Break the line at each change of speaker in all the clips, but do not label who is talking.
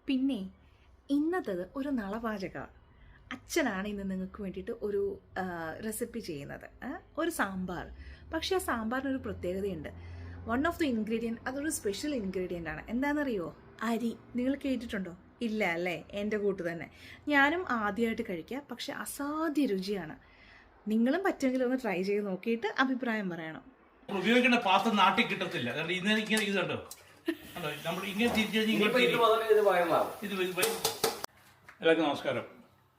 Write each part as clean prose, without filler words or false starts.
പിന്നെ ഇന്നത്തത് ഒരു നളപാചക അച്ഛനാണ് ഇന്ന് നിങ്ങൾക്ക് വേണ്ടിയിട്ട് ഒരു റെസിപ്പി ചെയ്യുന്നത്. ഒരു സാമ്പാർ. പക്ഷേ ആ സാമ്പാറിനൊരു പ്രത്യേകതയുണ്ട്. വൺ ഓഫ് ദി ഇൻഗ്രീഡിയൻറ്റ്, അതൊരു സ്പെഷ്യൽ ഇൻഗ്രീഡിയൻ്റ് ആണ്. എന്താണെന്നറിയോ? അരി. നിങ്ങൾ കേട്ടിട്ടുണ്ടോ? ഇല്ല അല്ലേ? എൻ്റെ കൂട്ട് തന്നെ. ഞാനും ആദ്യമായിട്ട് കഴിക്കുക, പക്ഷെ അസാധ്യ രുചിയാണ്. നിങ്ങളും പറ്റുമെങ്കിൽ ഒന്ന് ട്രൈ ചെയ്ത് നോക്കിയിട്ട് അഭിപ്രായം പറയണം.
ഉപയോഗിക്കേണ്ട പാത്രം നാട്ടിൽ കിട്ടത്തില്ല. ഇങ്ങനെ ഇത് കണ്ടോ, നമ്മൾ ഇങ്ങനെ എല്ലാവർക്കും നമസ്കാരം.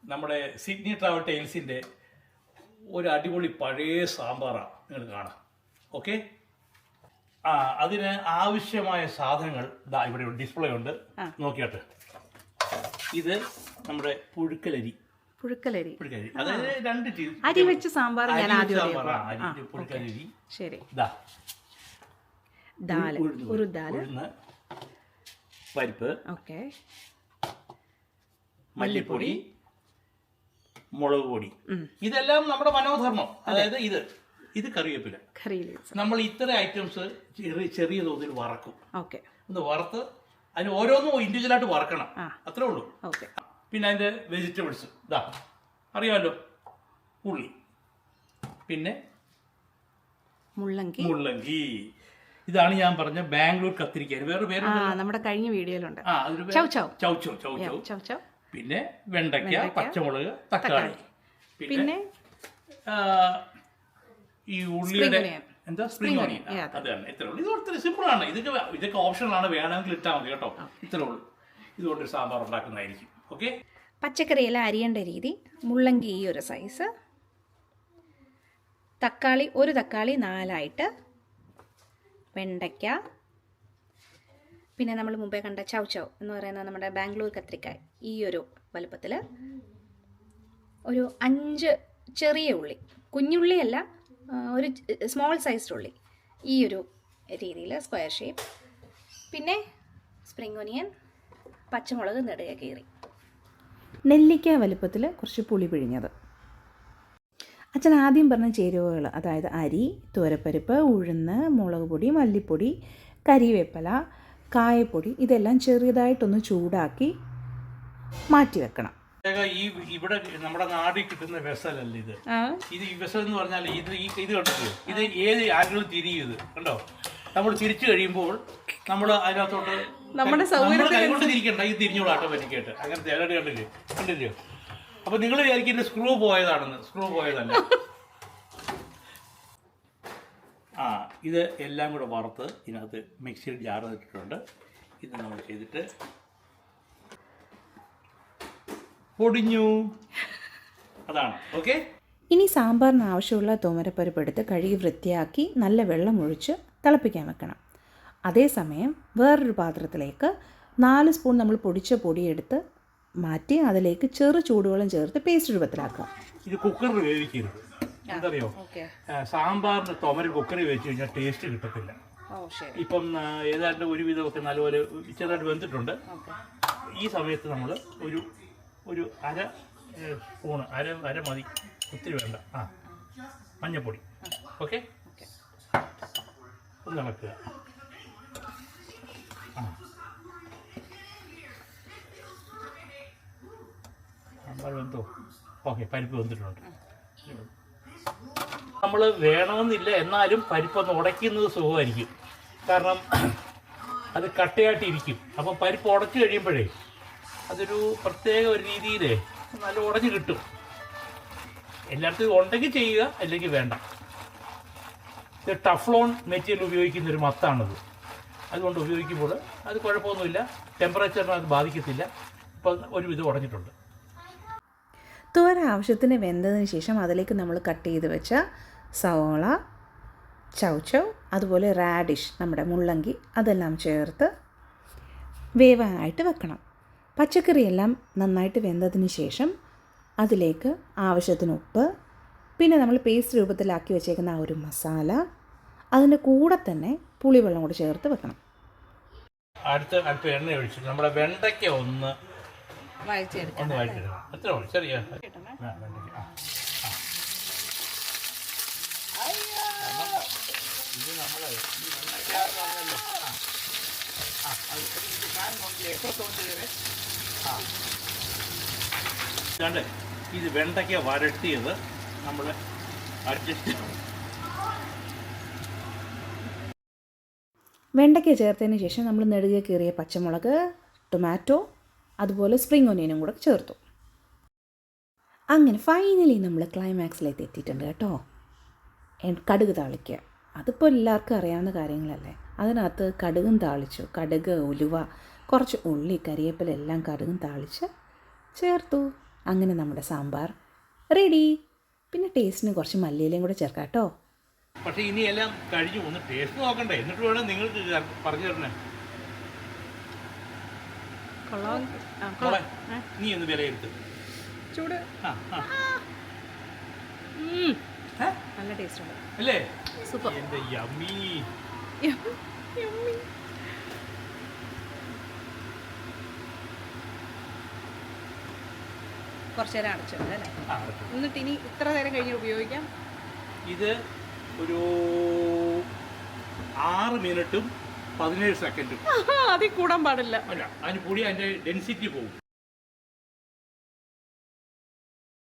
നമ്മുടെ സിഡ്നി ട്രാവൽ ടൈൽസിൻ്റെ ഒരു അടിപൊളി പഴയ സാമ്പാറാണ് നിങ്ങൾ കാണാം. ഓക്കെ, അതിന് ആവശ്യമായ സാധനങ്ങൾ ഇവിടെ ഡിസ്പ്ലേ ഉണ്ട്, നോക്കിയാട്ടെ. ഇത് നമ്മുടെ പുഴുക്കലരി. അതായത് 2
അരി വെച്ച് സാമ്പാർ. ഞാൻ ആദ്യം
പുഴുക്കലരി.
ശരി.
ഉഴുന്ന്, പരിപ്പ്,
ഓക്കെ,
മല്ലിപ്പൊടി, മുളക് പൊടി, ഇതെല്ലാം നമ്മുടെ മനോധർമ്മം. അതായത് ഇത് കറിവേപ്പില. നമ്മൾ ഇത്ര ഐറ്റംസ് ചെറിയ തോതിൽ വറക്കും. ഒന്ന് വറുത്ത് അതിന് ഓരോന്നും ഇൻഡിവിജ്വലായിട്ട് വറക്കണം, അത്രേ ഉള്ളൂ. പിന്നെ അതിന്റെ വെജിറ്റബിൾസ് അറിയാമല്ലോ, ഉള്ളി, പിന്നെ മുള്ളങ്കി. ഇതാണ് ഞാൻ പറഞ്ഞ ബാംഗ്ലൂർ കത്തിരിക്ക. വേറെ പേര്
നമ്മുടെ കഴിഞ്ഞ വീഡിയോയിലുണ്ട്.
ചൗ. പിന്നെ വെണ്ടയ്ക്ക, പച്ചമുളക്, തക്കാളി, പിന്നെ ഈ ഉള്ളിയുടെ സ്പ്രിംഗ് ഓണിയൻ. അതാണ്. ഇത്രേ ഉള്ളൂ. ഇത് ഒത്തിരി സിമ്പിൾ ആണ്. ഇതൊക്കെ ഓപ്ഷനാണ്, വേണമെങ്കിൽ ഇട്ടാൽ മതി കേട്ടോ. ഇത്രേ ഉള്ളൂ. ഇതുകൊണ്ട് സാമ്പാർ ഉണ്ടാക്കുന്നതായിരിക്കും. ഓക്കെ.
പച്ചക്കറിയെല്ലാം അരിയേണ്ട രീതി: മുള്ളങ്കി ഈ ഒരു സൈസ്, തക്കാളി ഒരു തക്കാളി 4ആയിട്ട്, വെണ്ടയ്ക്ക, പിന്നെ നമ്മൾ മുമ്പേ കണ്ട ചൗ എന്ന് പറയുന്ന നമ്മുടെ ബാംഗ്ലൂർ കത്തിരിക്കായ ഈ ഒരു വലുപ്പത്തിൽ, ഒരു 5 ചെറിയ ഉള്ളി, കുഞ്ഞുള്ളിയല്ല, ഒരു സ്മോൾ സൈസ്ഡ് ഉള്ളി ഈ ഒരു രീതിയിൽ സ്ക്വയർ ഷേപ്പ്, പിന്നെ സ്പ്രിംഗ് ഓണിയൻ, പച്ചമുളക് നെടുക കീറി, നെല്ലിക്ക വലുപ്പത്തിൽ കുറച്ച് പുളി പിഴിഞ്ഞത്. അച്ഛൻ ആദ്യം പറഞ്ഞ ചേരുവകൾ, അതായത് അരി, തുവരപ്പരിപ്പ്, ഉഴുന്ന്, മുളക് പൊടി, മല്ലിപ്പൊടി, കരിവേപ്പില, കായപ്പൊടി, ഇതെല്ലാം ചെറുതായിട്ടൊന്ന് ചൂടാക്കി മാറ്റി വെക്കണം.
ഇവിടെ നമ്മുടെ നാട്ടിൽ കിട്ടുന്ന വെസലല്ല ഇത്. ഈ വെസൽ എന്ന് പറഞ്ഞാൽ ഇത് കണ്ടില്ലേ, ഇത് ഏത് ആംഗിളും തിരിയും. കണ്ടോ, നമ്മൾ തിരിച്ചു കഴിയുമ്പോൾ നമ്മൾ അതിനകത്തോട്ട് കൈകൊണ്ട് തിരിക്കണ്ട, ഇത് തിരിഞ്ഞോളൂ ഓട്ടോമാറ്റിക്കായിട്ട്. അങ്ങനെ കണ്ടില്ലയോ? അപ്പൊ നിങ്ങൾ വിചാരിക്കും സ്ക്രൂ പോയതാണെന്ന്. സ്ക്രൂ പോയതല്ല. ഇത് എല്ലാം കൂടെ വറുത്ത് ഇതിനകത്ത് മിക്സിയിൽ ജാറ് ഇട്ടിട്ടുണ്ട്. ഇത് നമ്മൾ ചെയ്തിട്ട് പൊടിഞ്ഞു. അതാണ്. ഓക്കെ.
ഇനി സാമ്പാറിന് ആവശ്യമുള്ള തുവരപ്പരിപ്പ് എടുത്ത് കഴുകി വൃത്തിയാക്കി നല്ല വെള്ളം ഒഴിച്ച് തിളപ്പിക്കാൻ വെക്കണം. അതേസമയം വേറൊരു പാത്രത്തിലേക്ക് 4 സ്പൂൺ നമ്മൾ പൊടിച്ച പൊടിയെടുത്ത് മാറ്റി അതിലേക്ക് ചെറു ചൂടുവെള്ളം ചേർത്ത് പേസ്റ്റ് രൂപത്തിലാക്കുക.
ഇത് കുക്കറിൽ വേവിക്കരുത്. എന്തറിയോ, സാമ്പാറിന് തുവര കുക്കറിൽ വെച്ച് കഴിഞ്ഞാൽ ടേസ്റ്റ് കിട്ടത്തില്ല. ഇപ്പം ഏതാണ്ട് ഒരുവിധമൊക്കെ നല്ലപോലെ ചെറുതായിട്ട് വെന്തിട്ടുണ്ട്. ഈ സമയത്ത് നമ്മൾ ഒരു 1/2 സ്പൂണ്, അര മതി, ഒത്തിരി വേണ്ട, മഞ്ഞപ്പൊടി. ഓക്കെ, ഒന്ന് ഇളക്കുക. സാമ്പാർ വെന്തോ? ഓക്കെ, പരിപ്പ് വെന്തിട്ടുണ്ട്. നമ്മൾ വേണമെന്നില്ല, എന്നാലും പരിപ്പൊന്ന് ഉടയ്ക്കുന്നത് സുഖമായിരിക്കും. കാരണം അത് കട്ടയായിട്ടിരിക്കും. അപ്പം പരിപ്പ് ഉടച്ചു കഴിയുമ്പോഴേ അതൊരു പ്രത്യേക ഒരു രീതിയിലേ നല്ല ഉടഞ്ഞ് കിട്ടും. എല്ലായിടത്തും ഉണ്ടെങ്കിൽ ചെയ്യുക, അല്ലെങ്കിൽ വേണ്ട. ഇത് ടഫ്ലോൺ മെറ്റീരിയൽ ഉപയോഗിക്കുന്ന ഒരു മത്താണിത്. അതുകൊണ്ട് ഉപയോഗിക്കുമ്പോൾ അത് കുഴപ്പമൊന്നുമില്ല, ടെമ്പറേച്ചറിനെ അത് ബാധിക്കത്തില്ല. ഇപ്പം ഒരുവിധം ഉടഞ്ഞിട്ടുണ്ട്.
തുവര ആവശ്യത്തിന് വെന്തതിന് ശേഷം അതിലേക്ക് നമ്മൾ കട്ട് ചെയ്ത് വെച്ച സവോള, ചൗ, അതുപോലെ റാഡിഷ്, നമ്മുടെ മുള്ളങ്കി, അതെല്ലാം ചേർത്ത് വേവാനായിട്ട് വെക്കണം. പച്ചക്കറിയെല്ലാം നന്നായിട്ട് വെന്തതിന് ശേഷം അതിലേക്ക് ആവശ്യത്തിന് ഉപ്പ്, പിന്നെ നമ്മൾ പേസ്റ്റ് രൂപത്തിലാക്കി വെച്ചേക്കുന്ന ആ ഒരു മസാല, അതിൻ്റെ കൂടെ തന്നെ പുളിവെള്ളം കൂടി ചേർത്ത് വെക്കണം.
അടുത്ത എണ്ണ ഒഴിച്ചിട്ട് നമ്മുടെ വെണ്ടയ്ക്ക ഒന്ന് വഴറ്റിയെടുക്കണം. അത്രേ ഉള്ളൂ. ചെറിയ ഇത് നമ്മൾ ഇതാണ്ട് ഇത് വെണ്ടയ്ക്ക വരട്ടിയത് നമ്മൾ അഡ്ജസ്റ്റ്
വെണ്ടയ്ക്ക ചേർത്തതിന് ശേഷം നമ്മൾ നെടുകെ കീറിയ പച്ചമുളക്, ടൊമാറ്റോ, അതുപോലെ സ്പ്രിംഗ് ഒനിയനും കൂടെ ചേർത്തു. അങ്ങനെ ഫൈനലി നമ്മൾ ക്ലൈമാക്സിലേക്ക് എത്തിയിട്ടുണ്ട് കേട്ടോ. കടുക് താളിക്കുക, അതിപ്പോൾ എല്ലാവർക്കും അറിയാവുന്ന കാര്യങ്ങളല്ലേ. അതിനകത്ത് കടുകും താളിച്ചു, കടുക്, ഉലുവ, കുറച്ച് ഉള്ളി, കരിവേപ്പില എല്ലാം കടുകും താളിച്ച് ചേർത്തു. അങ്ങനെ നമ്മുടെ സാമ്പാർ റെഡി. പിന്നെ ടേസ്റ്റിന് കുറച്ച് മല്ലിയിലയും കൂടെ ചേർക്കാം കേട്ടോ.
പക്ഷേ ഇനി എല്ലാം കഴിഞ്ഞു, ഒന്ന് ടേസ്റ്റ് നോക്കണ്ടേ, എന്നിട്ട് വേണം നിങ്ങൾക്ക് പറഞ്ഞു തരണേ. മോളെ, നീ ഒന്ന് വിലയിരുത്ത്.
ചൂട്
ആ ആ
നല്ല ടേസ്റ്റ് ഉണ്ട്
അല്ലേ?
സൂപ്പർ.
എൻ്റെ യമ്മി.
കുറച്ച് നേരം അടച്ചിട്ടുണ്ട് അല്ലേ?
ആ, അടച്ചു.
എന്നിട്ട് ഇനി ഇത്ര നേരം കഴിഞ്ഞ് ഉപയോഗിക്കാം.
ഇത് ഒരു 6 മിനിറ്റും 17 സെക്കൻഡും.
അതിൽ കൂടാൻ പാടില്ല.
അല്ല, അതിന് കൂടി അതിൻ്റെ ഡെൻസിറ്റി പോകും.